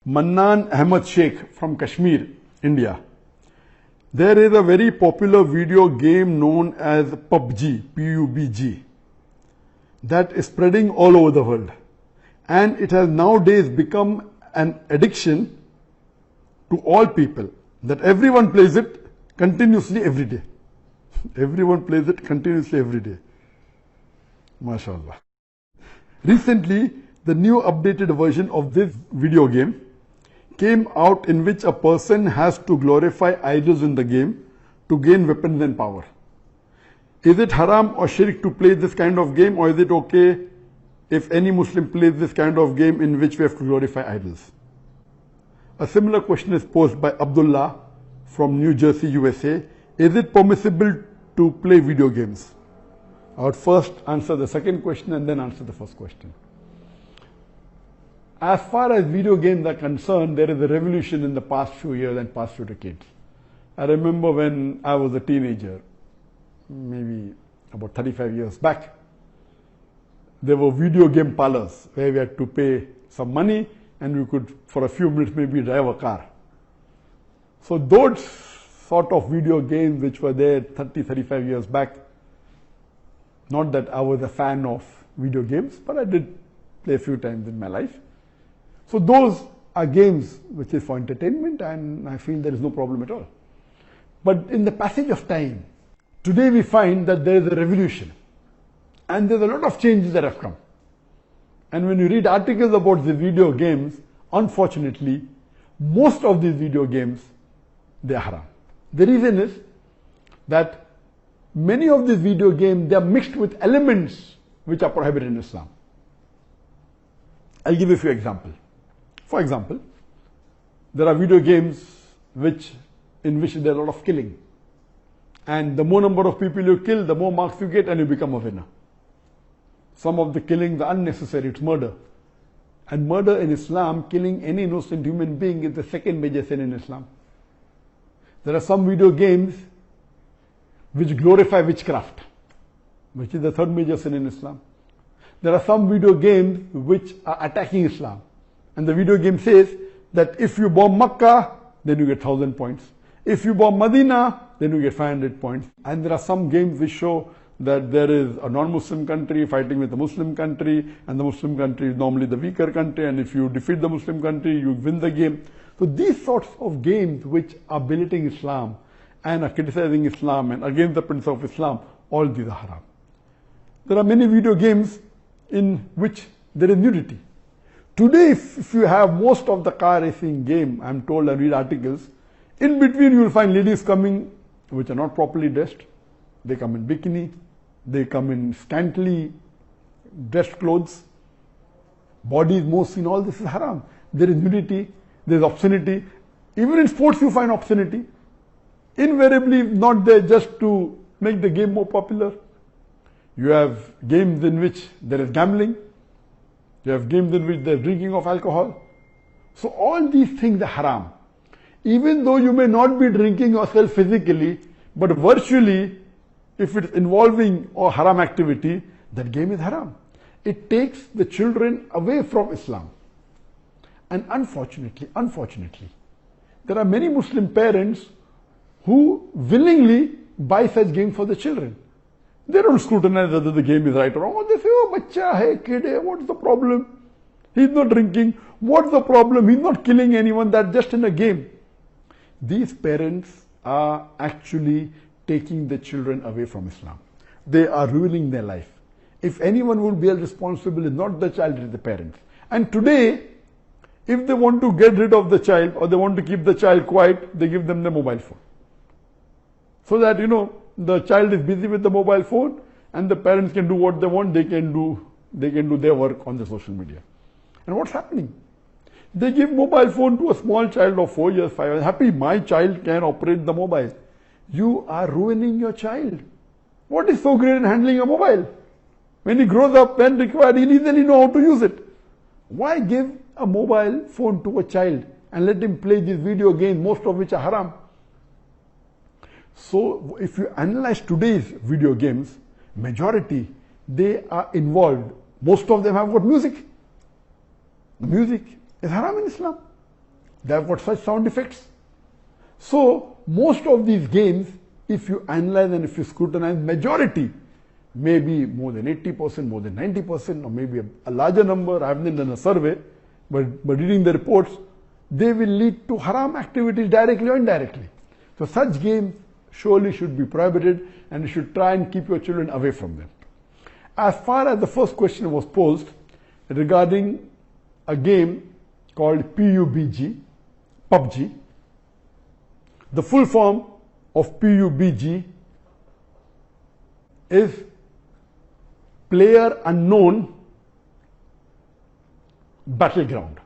Mannan Ahmed Sheikh from Kashmir, India. There is a very popular video game known as pubg, P-U-B-G, that is spreading all over the world. And it has nowadays become an addiction to all people, that everyone plays it continuously every day. Everyone plays it continuously every day. MashaAllah. Recently, the new updated version of this video game came out, in which a person has to glorify idols in the game to gain weapons and power. Is it haram or shirk to play this kind of game, or is it okay if any Muslim plays this kind of game in which we have to glorify idols? A similar question is posed by Abdullah from New Jersey, USA. Is it permissible to play video games? I would first answer the second question and then answer the first question. As far as video games are concerned, there is a revolution in the past few years and past few decades. I remember when I was a teenager, maybe about 35 years back, there were video game parlors where we had to pay some money and we could, for a few minutes, maybe drive a car. So those sort of video games which were there 30, 35 years back, not that I was a fan of video games, but I did play a few times in my life. So those are games which is for entertainment, and I feel there is no problem at all. But in the passage of time, today we find that there is a revolution and there's a lot of changes that have come. And when you read articles about the video games, unfortunately, most of these video games, they are haram. The reason is that many of these video games, they are mixed with elements which are prohibited in Islam. I'll give you a few examples. For example, there are video games in which there are a lot of killing. And the more number of people you kill, the more marks you get and you become a winner. Some of the killings are unnecessary, it's murder. And murder in Islam, killing any innocent human being, is the second major sin in Islam. There are some video games which glorify witchcraft, which is the third major sin in Islam. There are some video games which are attacking Islam. And the video game says that if you bomb Makkah, then you get 1,000 points. If you bomb Medina, then you get 500 points. And there are some games which show that there is a non-Muslim country fighting with a Muslim country, and the Muslim country is normally the weaker country, and if you defeat the Muslim country, you win the game. So these sorts of games which are belittling Islam and are criticizing Islam and against the principle of Islam, all these are haram. There are many video games in which there is nudity. Today, if you have most of the car racing game, I'm told, I read articles, in between you will find ladies coming which are not properly dressed. They come in bikini, they come in scantily dressed clothes, bodies more seen, all this is haram. There is nudity, there is obscenity. Even in sports you find obscenity. Invariably not there just to make the game more popular. You have games in which there is gambling. You have games in which there is drinking of alcohol. So all these things are haram. Even though you may not be drinking yourself physically, but virtually, if it's involving a haram activity, that game is haram. It takes the children away from Islam. And unfortunately, there are many Muslim parents who willingly buy such games for the children. They don't scrutinize whether the game is right or wrong. They say, oh, bacha hai, kid hai, what's the problem? He's not drinking. What's the problem? He's not killing anyone. That's just in a game. These parents are actually taking the children away from Islam. They are ruining their life. If anyone will be held responsible, it's not the child, it's the parents. And today, if they want to get rid of the child or they want to keep the child quiet, they give them the mobile phone. So that, the child is busy with the mobile phone and the parents can do what they want. They can do their work on the social media. And what's happening? They give mobile phone to a small child of 4 years, 5 years. Happy, my child can operate the mobile. You are ruining your child. What is so great in handling a mobile? When he grows up and required, he'll easily know how to use it. Why give a mobile phone to a child and let him play these video games, most of which are haram? So if you analyze today's video games, majority, they are involved. Most of them have got music. The music is haram in Islam. They have got such sound effects. So most of these games, if you analyze and if you scrutinize, majority, maybe more than 80%, more than 90%, or maybe a larger number, I haven't done a survey, but reading the reports, they will lead to haram activities directly or indirectly. So such games surely should be prohibited, and you should try and keep your children away from them. As far as the first question was posed regarding a game called pubg, the full form of pubg is Player Unknown Battleground.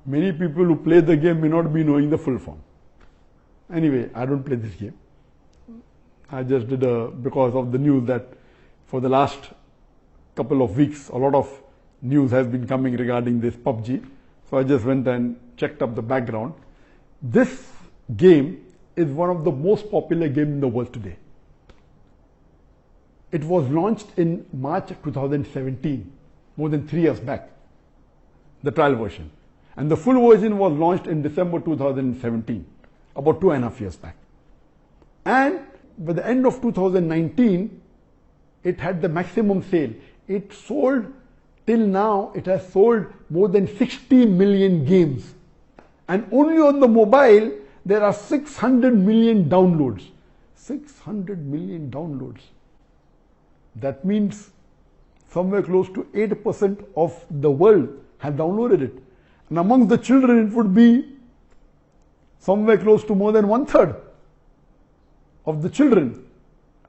Many people who play the game may not be knowing the full form. Anyway, I don't play this game. I just did because of the news that for the last couple of weeks, a lot of news has been coming regarding this PUBG. So I just went and checked up the background. This game is one of the most popular games in the world today. It was launched in March 2017, more than 3 years back, the trial version. And the full version was launched in December 2017, about 2.5 years back. And by the end of 2019, it had the maximum sale. It sold, till now, it has sold more than 60 million games. And only on the mobile, there are 600 million downloads. 600 million downloads. That means somewhere close to 8% of the world have downloaded it. And among the children, it would be somewhere close to more than 1/3 of the children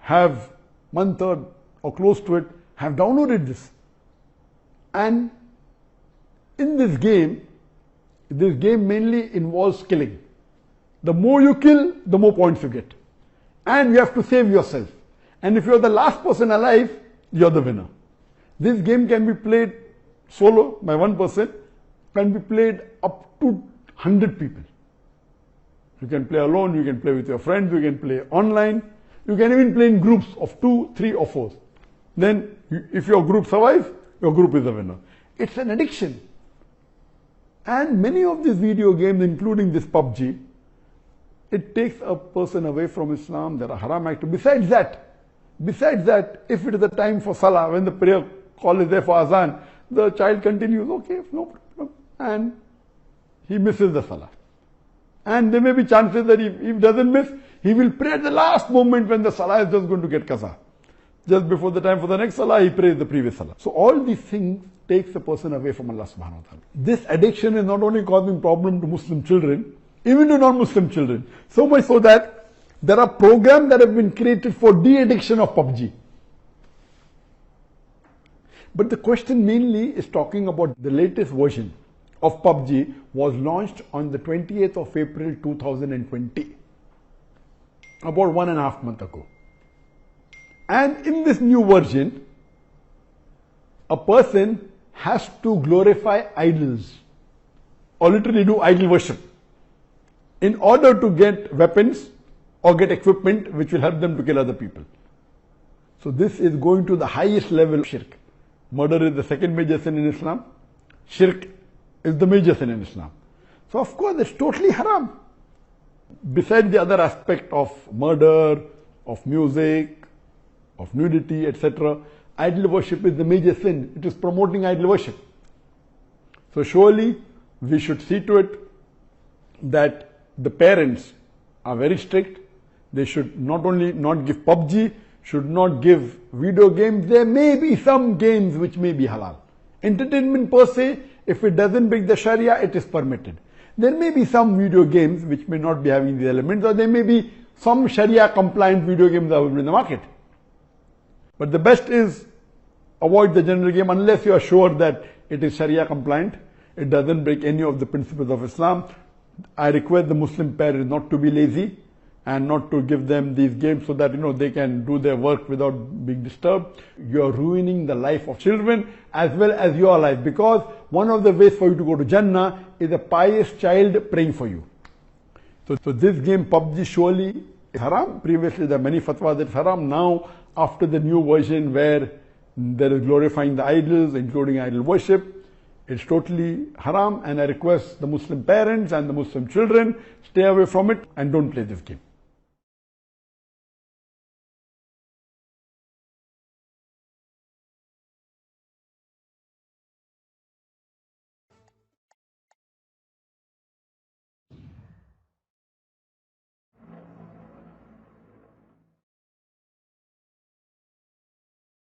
have 1/3 or close to it have downloaded this. And in this game mainly involves killing. The more you kill, the more points you get. And you have to save yourself. And if you're the last person alive, you're the winner. This game can be played solo by one person, can be played up to 100 people. You can play alone, you can play with your friends, you can play online, you can even play in groups of 2, 3 or 4. Then if your group survives, your group is the winner. It's an addiction. And many of these video games, including this PUBG, it takes a person away from Islam. There are haram activities. Besides that, if it is the time for Salah, when the prayer call is there for Azan, the child continues, okay, no problem, and he misses the Salah. And there may be chances that if he doesn't miss, he will pray at the last moment when the Salah is just going to get qaza. Just before the time for the next Salah, he prays the previous Salah. So all these things takes the person away from Allah subhanahu wa ta'ala. This addiction is not only causing problem to Muslim children, even to non-Muslim children. So much so that there are programs that have been created for de-addiction of PUBG. But the question mainly is talking about the latest version of PUBG was launched on the 28th of April 2020, about 1.5 months ago. And in this new version, a person has to glorify idols, or literally do idol worship, in order to get weapons or get equipment which will help them to kill other people. So this is going to the highest level of shirk. Murder is the second major sin in Islam. Shirk is the major sin in Islam. So of course it's totally haram. Besides the other aspect of murder, of music, of nudity, etc., idol worship is the major sin. It is promoting idol worship. So surely we should see to it that the parents are very strict. They should not only not give PUBG, should not give video games. There may be some games which may be halal. Entertainment per se, if it doesn't break the Sharia, it is permitted. There may be some video games which may not be having these elements, or there may be some Sharia compliant video games available in the market. But the best is avoid the general game unless you are sure that it is Sharia compliant. It doesn't break any of the principles of Islam. I request the Muslim parents not to be lazy and not to give them these games so that they can do their work without being disturbed. You are ruining the life of children as well as your life, because one of the ways for you to go to Jannah is a pious child praying for you. So this game PUBG surely is haram. Previously there are many fatwas that it's haram. Now after the new version where there is glorifying the idols, including idol worship, It's totally haram, and I request the Muslim parents and the Muslim children, stay away from it and don't play this game.